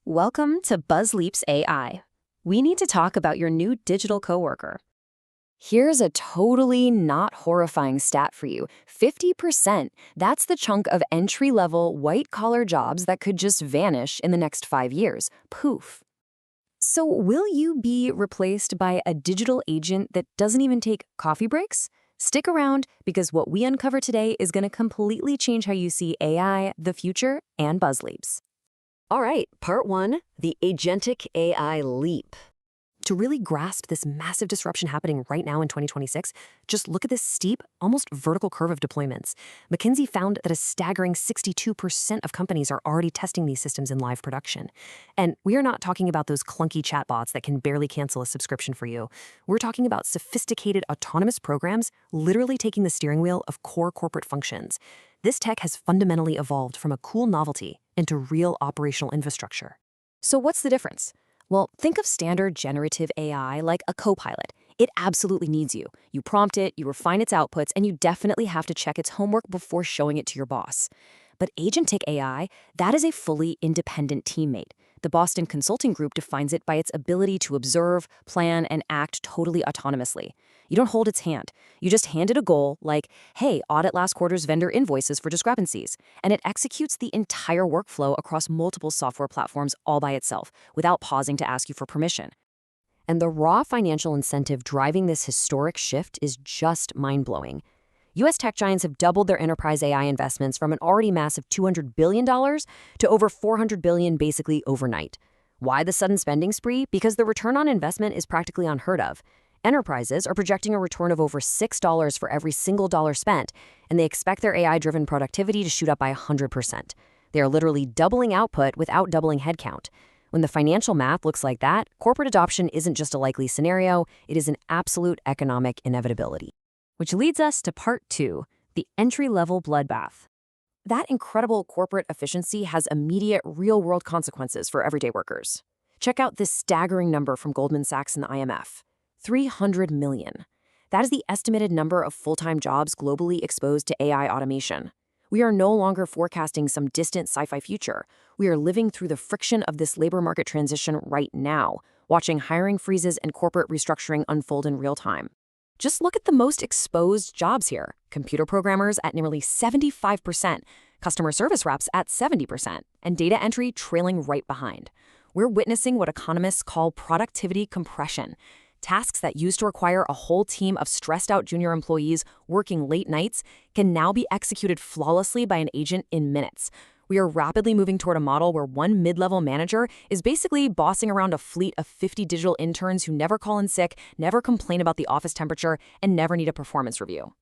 Welcome to BuzzLeap's AI. We need to talk about your new digital coworker. Here's a totally not horrifying stat for you. 50%, that's the chunk of entry-level, white-collar jobs that could just vanish in the next 5 years. Poof. So will you be replaced by a digital agent that doesn't even take coffee breaks? Stick around, because what we uncover today is going to completely change how you see AI, the future, and BuzzLeaps. All right, part one, the agentic AI leap. To really grasp this massive disruption happening right now in 2026, just look at this steep, almost vertical curve of deployments. McKinsey found that a staggering 62% of companies are already testing these systems in live production. And we are not talking about those clunky chatbots that can barely cancel a subscription for you. We're talking about sophisticated autonomous programs literally taking the steering wheel of core corporate functions. This tech has fundamentally evolved from a cool novelty into real operational infrastructure. So what's the difference? Well, think of standard generative AI like a copilot. It absolutely needs you. You prompt it, you refine its outputs, and you definitely have to check its homework before showing it to your boss. But agentic AI, that is a fully independent teammate. The Boston Consulting Group defines it by its ability to observe, plan, and act totally autonomously. You don't hold its hand. You just hand it a goal like, hey, audit last quarter's vendor invoices for discrepancies. And it executes the entire workflow across multiple software platforms all by itself, without pausing to ask you for permission. And the raw financial incentive driving this historic shift is just mind-blowing. U.S. tech giants have doubled their enterprise AI investments from an already massive $200 billion to over $400 billion basically overnight. Why the sudden spending spree? Because the return on investment is practically unheard of. Enterprises are projecting a return of over $6 for every single dollar spent, and they expect their AI-driven productivity to shoot up by 100%. They are literally doubling output without doubling headcount. When the financial math looks like that, corporate adoption isn't just a likely scenario, it is an absolute economic inevitability. Which leads us to part two, the entry-level bloodbath. That incredible corporate efficiency has immediate real-world consequences for everyday workers. Check out this staggering number from Goldman Sachs and the IMF. 300 million. That is the estimated number of full-time jobs globally exposed to AI automation. We are no longer forecasting some distant sci-fi future. We are living through the friction of this labor market transition right now, watching hiring freezes and corporate restructuring unfold in real time. Just look at the most exposed jobs here. Computer programmers at nearly 75%, customer service reps at 70%, and data entry trailing right behind. We're witnessing what economists call productivity compression. Tasks that used to require a whole team of stressed-out junior employees working late nights can now be executed flawlessly by an agent in minutes. We are rapidly moving toward a model where one mid-level manager is basically bossing around a fleet of 50 digital interns who never call in sick, never complain about the office temperature, and never need a performance review.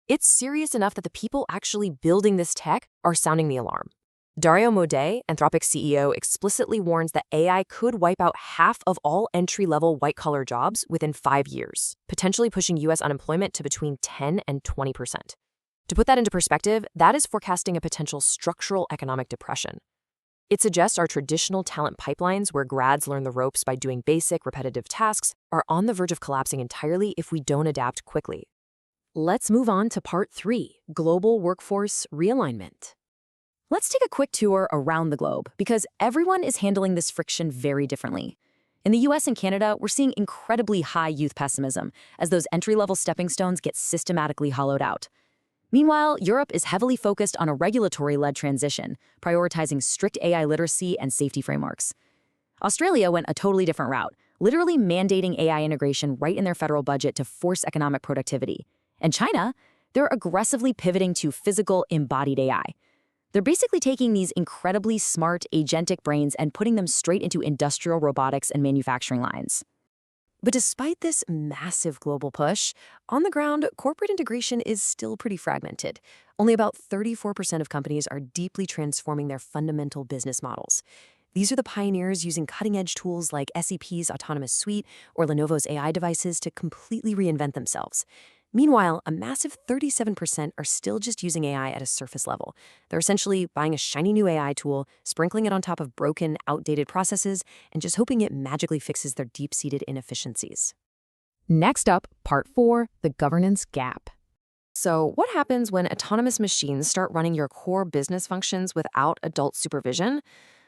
It's serious enough that the people actually building this tech are sounding the alarm. Dario Modé, Anthropic's CEO, explicitly warns that AI could wipe out half of all entry-level white-collar jobs within 5 years, potentially pushing U.S. unemployment to between 10 and 20%. To put that into perspective, that is forecasting a potential structural economic depression. It suggests our traditional talent pipelines, where grads learn the ropes by doing basic, repetitive tasks, are on the verge of collapsing entirely if we don't adapt quickly. Let's move on to part three, global workforce realignment. Let's take a quick tour around the globe, because everyone is handling this friction very differently. In the US and Canada, we're seeing incredibly high youth pessimism as those entry-level stepping stones get systematically hollowed out. Meanwhile, Europe is heavily focused on a regulatory-led transition, prioritizing strict AI literacy and safety frameworks. Australia went a totally different route, literally mandating AI integration right in their federal budget to force economic productivity. And China, they're aggressively pivoting to physical embodied AI. They're basically taking these incredibly smart agentic brains and putting them straight into industrial robotics and manufacturing lines. But despite this massive global push, on the ground, corporate integration is still pretty fragmented. Only about 34% of companies are deeply transforming their fundamental business models. These are the pioneers using cutting-edge tools like SAP's Autonomous Suite or Lenovo's AI devices to completely reinvent themselves. Meanwhile, a massive 37% are still just using AI at a surface level. They're essentially buying a shiny new AI tool, sprinkling it on top of broken, outdated processes, and just hoping it magically fixes their deep-seated inefficiencies. Next up, part four, the governance gap. So what happens when autonomous machines start running your core business functions without adult supervision?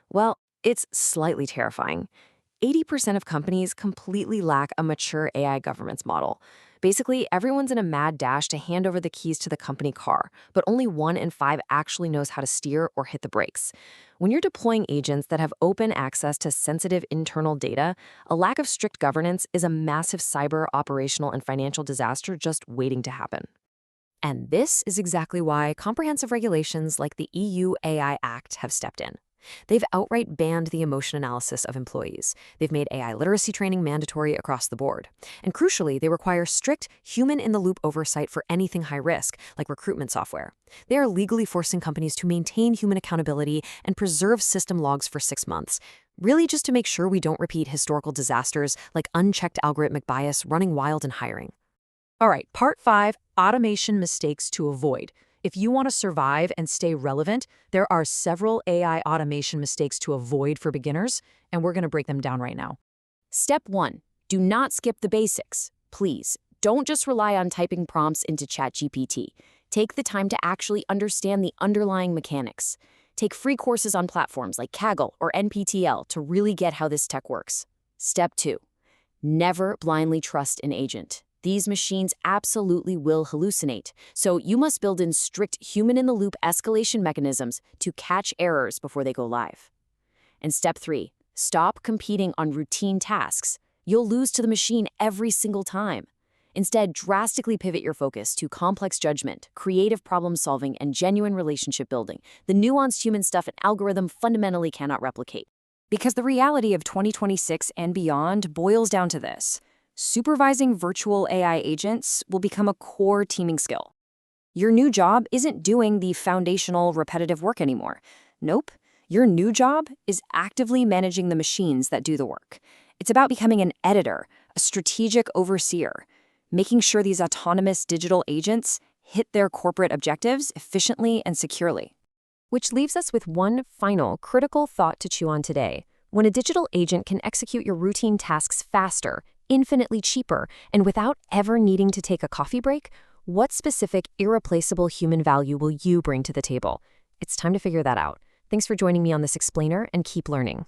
Well, It's slightly terrifying. 80% of companies completely lack a mature AI governance model. Basically, everyone's in a mad dash to hand over the keys to the company car, but only 1 in 5 actually knows how to steer or hit the brakes. When you're deploying agents that have open access to sensitive internal data, a lack of strict governance is a massive cyber, operational, and financial disaster just waiting to happen. And this is exactly why comprehensive regulations like the EU AI Act have stepped in. They've outright banned the emotion analysis of employees. They've made AI literacy training mandatory across the board. And crucially, they require strict human-in-the-loop oversight for anything high risk, like recruitment software. They are legally forcing companies to maintain human accountability and preserve system logs for 6 months, really just to make sure we don't repeat historical disasters like unchecked algorithmic bias running wild in hiring. All right, part 5, automation mistakes to avoid. If you want to survive and stay relevant, there are several AI automation mistakes to avoid for beginners, and we're going to break them down right now. Step 1. Do not skip the basics. Please, don't just rely on typing prompts into ChatGPT. Take the time to actually understand the underlying mechanics. Take free courses on platforms like Kaggle or NPTL to really get how this tech works. Step 2. Never blindly trust an agent. These machines absolutely will hallucinate, so you must build in strict human-in-the-loop escalation mechanisms to catch errors before they go live. And step 3, stop competing on routine tasks. You'll lose to the machine every single time. Instead, drastically pivot your focus to complex judgment, creative problem-solving, and genuine relationship building, the nuanced human stuff an algorithm fundamentally cannot replicate. Because the reality of 2026 and beyond boils down to this. Supervising virtual AI agents will become a core teaming skill. Your new job isn't doing the foundational, repetitive work anymore. Nope. Your new job is actively managing the machines that do the work. It's about becoming an editor, a strategic overseer, making sure these autonomous digital agents hit their corporate objectives efficiently and securely. Which leaves us with one final critical thought to chew on today. When a digital agent can execute your routine tasks faster, infinitely cheaper, and without ever needing to take a coffee break, what specific, irreplaceable human value will you bring to the table? It's time to figure that out. Thanks for joining me on this explainer, and keep learning.